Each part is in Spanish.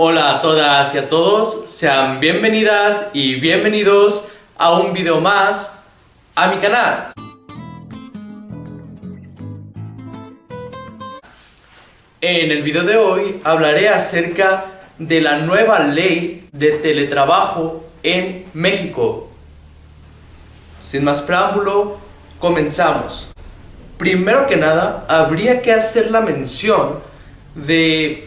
Hola a todas y a todos, sean bienvenidas y bienvenidos a un video más a mi canal. En el video de hoy hablaré acerca de la nueva ley de teletrabajo en México. Sin más preámbulo, comenzamos. Primero que nada, habría que hacer la mención de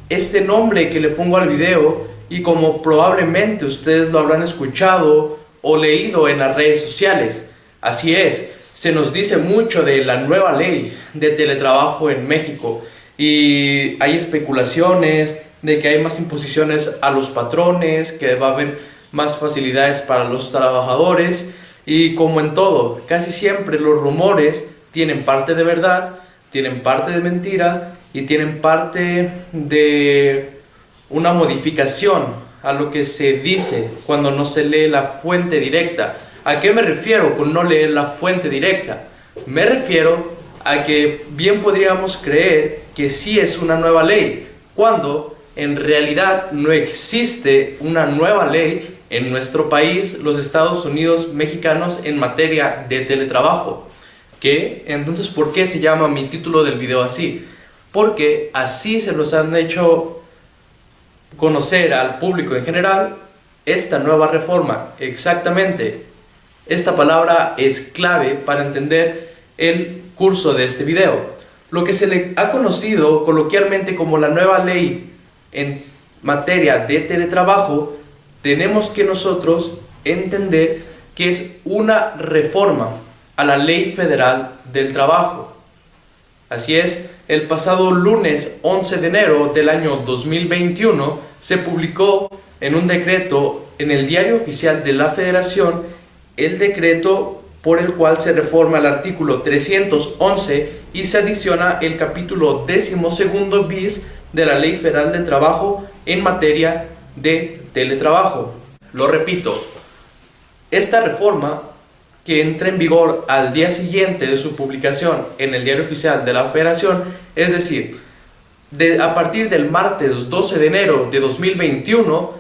este nombre que le pongo al video, y como probablemente ustedes lo habrán escuchado o leído en las redes sociales. Así es, se nos dice mucho de la nueva ley de teletrabajo en México y hay especulaciones de que hay más imposiciones a los patrones, que va a haber más facilidades para los trabajadores, y como en todo, casi siempre los rumores tienen parte de verdad, tienen parte de mentira y tienen parte de una modificación a lo que se dice cuando no se lee la fuente directa. ¿A qué me refiero con no leer la fuente directa? Me refiero a que bien podríamos creer que sí es una nueva ley, cuando en realidad no existe una nueva ley en nuestro país, los Estados Unidos mexicanos, en materia de teletrabajo. ¿Qué? Entonces, ¿por qué se llama mi título del video así? Porque así se los han hecho conocer al público en general esta nueva reforma. Exactamente, esta palabra es clave para entender el curso de este video. Lo que se le ha conocido coloquialmente como la nueva ley en materia de teletrabajo, tenemos que nosotros entender que es una reforma a la Ley Federal del Trabajo. Así es, el pasado lunes 11 de enero del año 2021 se publicó en un decreto en el Diario Oficial de la Federación el decreto por el cual se reforma el artículo 311 y se adiciona el capítulo 12º bis de la Ley Federal del Trabajo en materia de teletrabajo. Lo repito, esta reforma, que entra en vigor al día siguiente de su publicación en el Diario Oficial de la Federación, es decir, a partir del martes 12 de enero de 2021,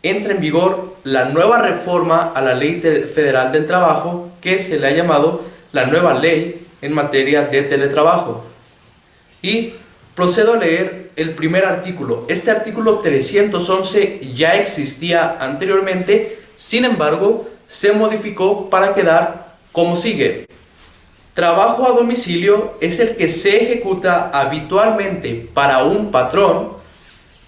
entra en vigor la nueva reforma a la Ley Federal del Trabajo, que se le ha llamado la nueva ley en materia de teletrabajo. Y procedo a leer el primer artículo. Este artículo 311 ya existía anteriormente, sin embargo, se modificó para quedar como sigue. Trabajo a domicilio es el que se ejecuta habitualmente para un patrón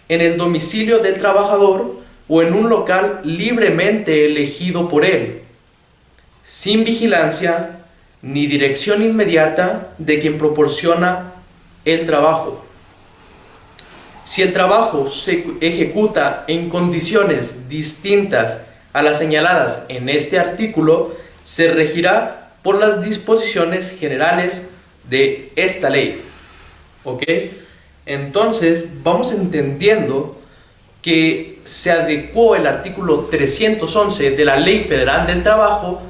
en el domicilio del trabajador o en un local libremente elegido por él, sin vigilancia ni dirección inmediata de quien proporciona el trabajo. Si el trabajo se ejecuta en condiciones distintas a las señaladas en este artículo, se regirá por las disposiciones generales de esta ley. ¿Ok? Entonces vamos entendiendo que se adecuó el artículo 311 de la Ley Federal del Trabajo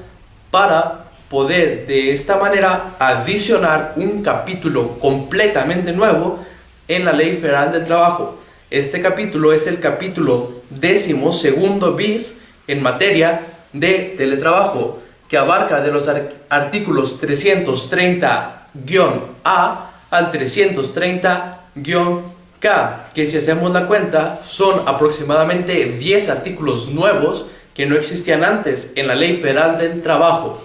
para poder de esta manera adicionar un capítulo completamente nuevo en la Ley Federal del Trabajo. Este capítulo es el capítulo 12º bis en materia de teletrabajo, que abarca de los artículos 330-A al 330-K, que si hacemos la cuenta son aproximadamente 10 artículos nuevos que no existían antes en la Ley Federal del Trabajo.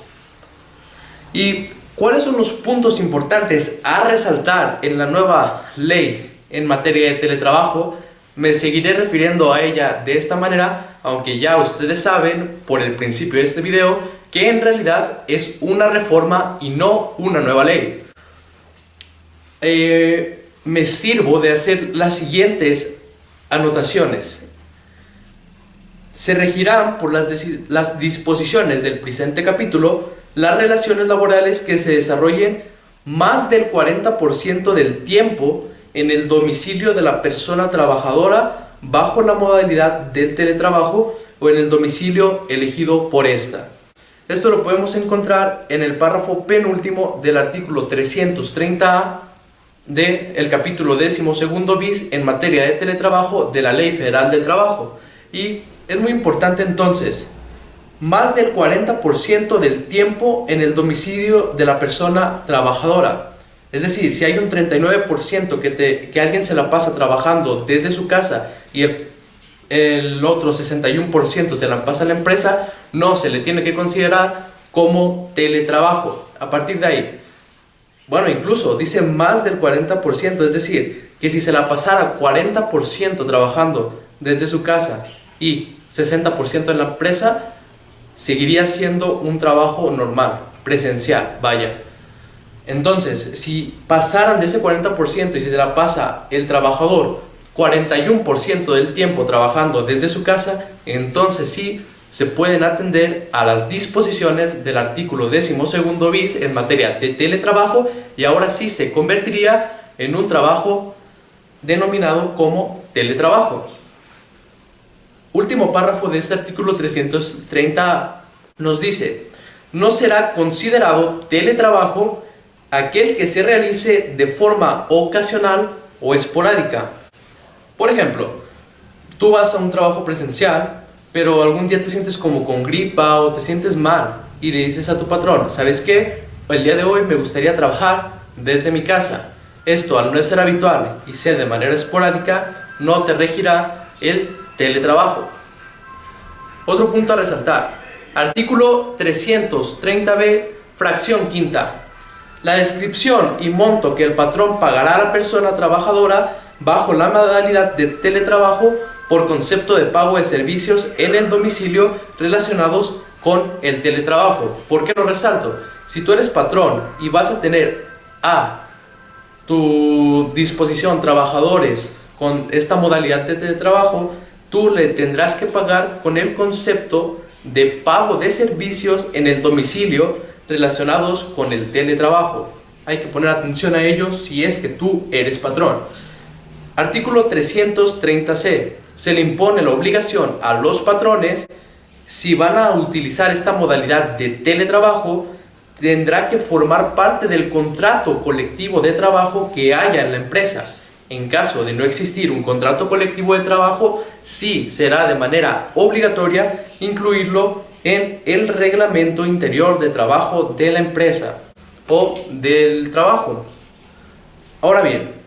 ¿Y cuáles son los puntos importantes a resaltar en la nueva ley en materia de teletrabajo? Me seguiré refiriendo a ella de esta manera, aunque ya ustedes saben por el principio de este video que en realidad es una reforma y no una nueva ley. Me sirvo de hacer las siguientes anotaciones. Se regirán por las disposiciones del presente capítulo las relaciones laborales que se desarrollen más del 40% del tiempo en el domicilio de la persona trabajadora bajo la modalidad del teletrabajo o en el domicilio elegido por esta. Esto lo podemos encontrar en el párrafo penúltimo del artículo 330A del capítulo 12º bis en materia de teletrabajo de la Ley Federal del Trabajo. Y es muy importante entonces, más del 40% del tiempo en el domicilio de la persona trabajadora. Es decir, si hay un 39% que alguien se la pasa trabajando desde su casa y el otro 61% se la pasa a la empresa, no se le tiene que considerar como teletrabajo. A partir de ahí, bueno, incluso dice más del 40%, es decir, que si se la pasara 40% trabajando desde su casa y 60% en la empresa, seguiría siendo un trabajo normal, presencial, vaya. Entonces, si pasaran de ese 40% y si se la pasa el trabajador 41% del tiempo trabajando desde su casa, entonces sí se pueden atender a las disposiciones del artículo 12º bis en materia de teletrabajo, y ahora sí se convertiría en un trabajo denominado como teletrabajo. Último párrafo de este artículo 330A nos dice: no será considerado teletrabajo aquel que se realice de forma ocasional o esporádica. Por ejemplo, tú vas a un trabajo presencial, pero algún día te sientes como con gripa o te sientes mal y le dices a tu patrón: ¿sabes qué? El día de hoy me gustaría trabajar desde mi casa. Esto, al no ser habitual y ser de manera esporádica, no te regirá el teletrabajo. Otro punto a resaltar: artículo 330b, fracción quinta. La descripción y monto que el patrón pagará a la persona trabajadora bajo la modalidad de teletrabajo por concepto de pago de servicios en el domicilio relacionados con el teletrabajo. ¿Por qué lo resalto? Si tú eres patrón y vas a tener a tu disposición trabajadores con esta modalidad de teletrabajo, tú le tendrás que pagar con el concepto de pago de servicios en el domicilio relacionados con el teletrabajo. Hay que poner atención a ellos si es que tú eres patrón. Artículo 330c. Se le impone la obligación a los patrones, si van a utilizar esta modalidad de teletrabajo, tendrá que formar parte del contrato colectivo de trabajo que haya en la empresa. En caso de no existir un contrato colectivo de trabajo, sí será de manera obligatoria incluirlo en el reglamento interior de trabajo de la empresa o del trabajo. Ahora bien,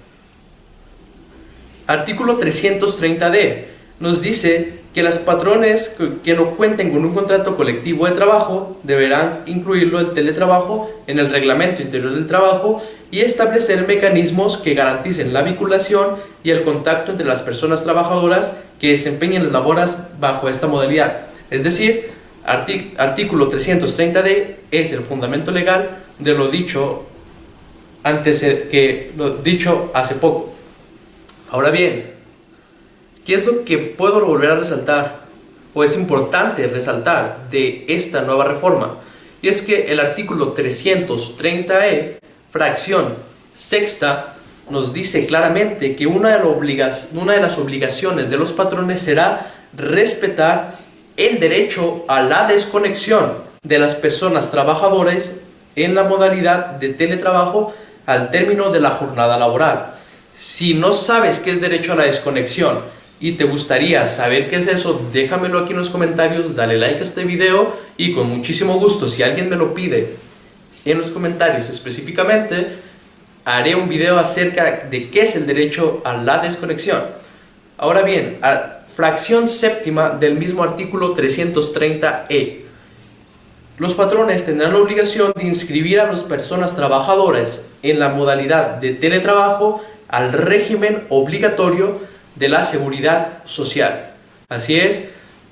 artículo 330d nos dice que los patrones que no cuenten con un contrato colectivo de trabajo deberán incluirlo el teletrabajo en el reglamento interior del trabajo y establecer mecanismos que garanticen la vinculación y el contacto entre las personas trabajadoras que desempeñen las labores bajo esta modalidad. Es decir, artículo 330d es el fundamento legal de lo dicho hace poco. Ahora bien, ¿qué es lo que puedo volver a resaltar o es importante resaltar de esta nueva reforma? Y es que el artículo 330e, fracción sexta, nos dice claramente que una de las obligaciones de los patrones será respetar el derecho a la desconexión de las personas trabajadoras en la modalidad de teletrabajo al término de la jornada laboral. Si no sabes qué es derecho a la desconexión y te gustaría saber qué es eso, déjamelo aquí en los comentarios, dale like a este video y con muchísimo gusto, si alguien me lo pide en los comentarios específicamente, haré un video acerca de qué es el derecho a la desconexión. Ahora bien, fracción séptima del mismo artículo 330e. Los patrones tendrán la obligación de inscribir a las personas trabajadoras en la modalidad de teletrabajo al régimen obligatorio de la seguridad social. Así es,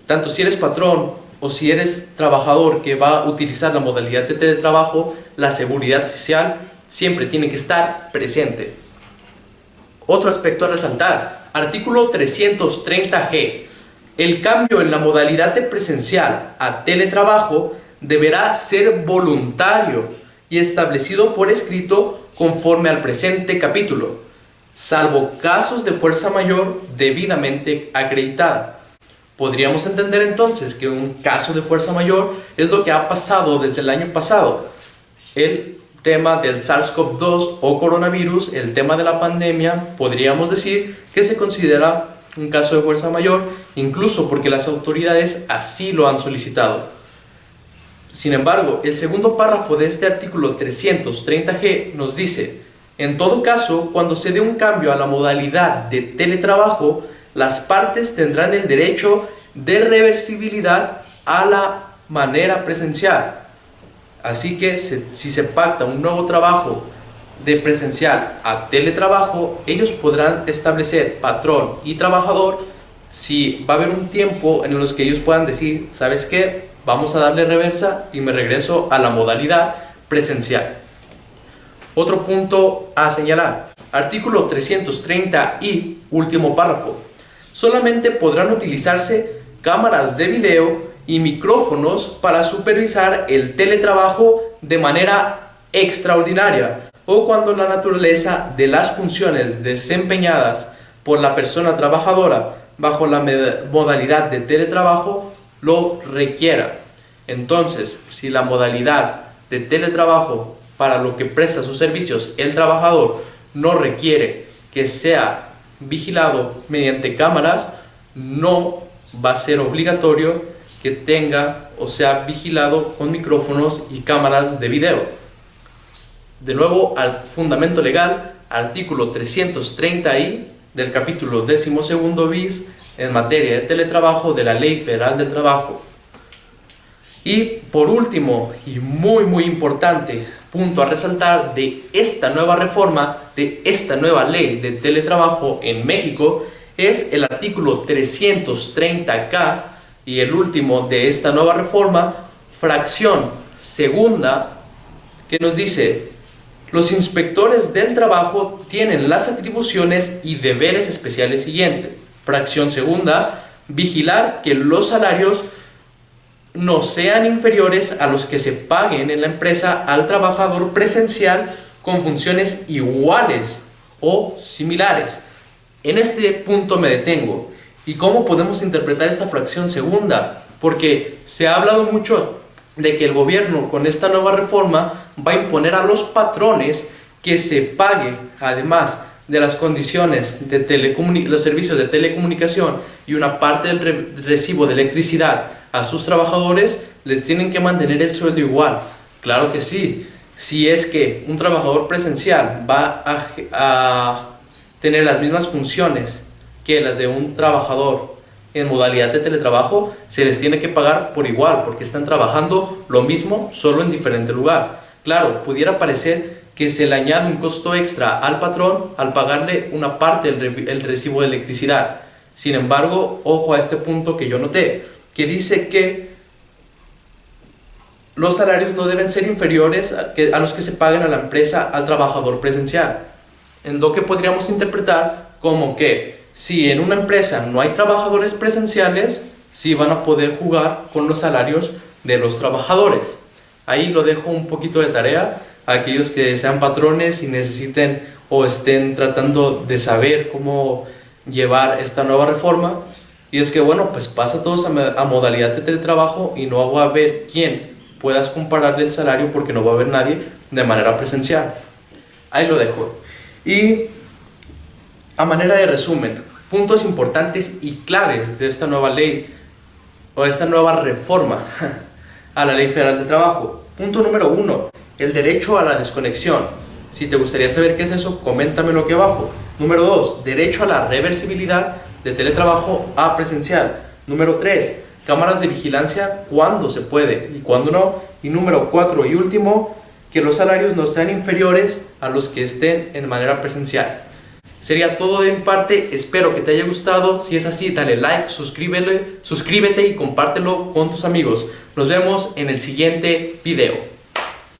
tanto si eres patrón o si eres trabajador que va a utilizar la modalidad de teletrabajo, la seguridad social siempre tiene que estar presente. Otro aspecto a resaltar, artículo 330g. El cambio en la modalidad de presencial a teletrabajo deberá ser voluntario y establecido por escrito conforme al presente capítulo, salvo casos de fuerza mayor debidamente acreditada. Podríamos entender entonces que un caso de fuerza mayor es lo que ha pasado desde el año pasado. El tema del SARS-CoV-2 o coronavirus, el tema de la pandemia, podríamos decir que se considera un caso de fuerza mayor, incluso porque las autoridades así lo han solicitado. Sin embargo, el segundo párrafo de este artículo 330G nos dice: en todo caso, cuando se dé un cambio a la modalidad de teletrabajo, las partes tendrán el derecho de reversibilidad a la manera presencial. Así que si se pacta un nuevo trabajo de presencial a teletrabajo, ellos podrán establecer patrón y trabajador si va a haber un tiempo en los que ellos puedan decir: ¿sabes qué? Vamos a darle reversa y me regreso a la modalidad presencial. Otro punto a señalar: artículo 330 y último párrafo. Solamente podrán utilizarse cámaras de video y micrófonos para supervisar el teletrabajo de manera extraordinaria o cuando la naturaleza de las funciones desempeñadas por la persona trabajadora bajo la modalidad de teletrabajo lo requiera. Entonces, si la modalidad de teletrabajo para lo que presta sus servicios el trabajador no requiere que sea vigilado mediante cámaras, no va a ser obligatorio que tenga o sea vigilado con micrófonos y cámaras de video. De nuevo al fundamento legal, artículo 330I del capítulo 12 bis en materia de teletrabajo de la Ley Federal del Trabajo. Y por último, y muy importante punto a resaltar de esta nueva reforma, de esta nueva ley de teletrabajo en México, es el artículo 330K y el último de esta nueva reforma, fracción segunda, que nos dice: los inspectores del trabajo tienen las atribuciones y deberes especiales siguientes. Fracción segunda, vigilar que los salarios no sean inferiores a los que se paguen en la empresa al trabajador presencial con funciones iguales o similares. En este punto me detengo. ¿Y cómo podemos interpretar esta fracción segunda? Porque se ha hablado mucho de que el gobierno con esta nueva reforma va a imponer a los patrones que se pague, además de las condiciones de los servicios de telecomunicación y una parte del recibo de electricidad a sus trabajadores, les tienen que mantener el sueldo igual. Claro que sí. Si es que un trabajador presencial va a tener las mismas funciones que las de un trabajador en modalidad de teletrabajo, se les tiene que pagar por igual, porque están trabajando lo mismo, solo en diferente lugar. Claro, pudiera parecer que se le añade un costo extra al patrón al pagarle una parte del recibo de electricidad. Sin embargo, ojo a este punto que yo noté, que dice que los salarios no deben ser inferiores a los que se paguen a la empresa al trabajador presencial. En lo que podríamos interpretar como que si en una empresa no hay trabajadores presenciales, sí van a poder jugar con los salarios de los trabajadores. Ahí lo dejo un poquito de tarea a aquellos que sean patrones y necesiten o estén tratando de saber cómo llevar esta nueva reforma. Y es que bueno, pues pasa todos a modalidad de teletrabajo y no va a haber quien puedas compararle el salario porque no va a haber nadie de manera presencial. Ahí lo dejo. Y a manera de resumen, puntos importantes y claves de esta nueva ley o esta nueva reforma a la Ley Federal del Trabajo. Punto número 1, el derecho a la desconexión. Si te gustaría saber qué es eso, coméntamelo aquí abajo. Número 2, derecho a la reversibilidad de teletrabajo a presencial. Número 3, cámaras de vigilancia cuando se puede y cuando no. Y número 4 y último, que los salarios no sean inferiores a los que estén en manera presencial. Sería todo de mi parte, espero que te haya gustado. Si es así, dale like, suscríbete y compártelo con tus amigos. Nos vemos en el siguiente video.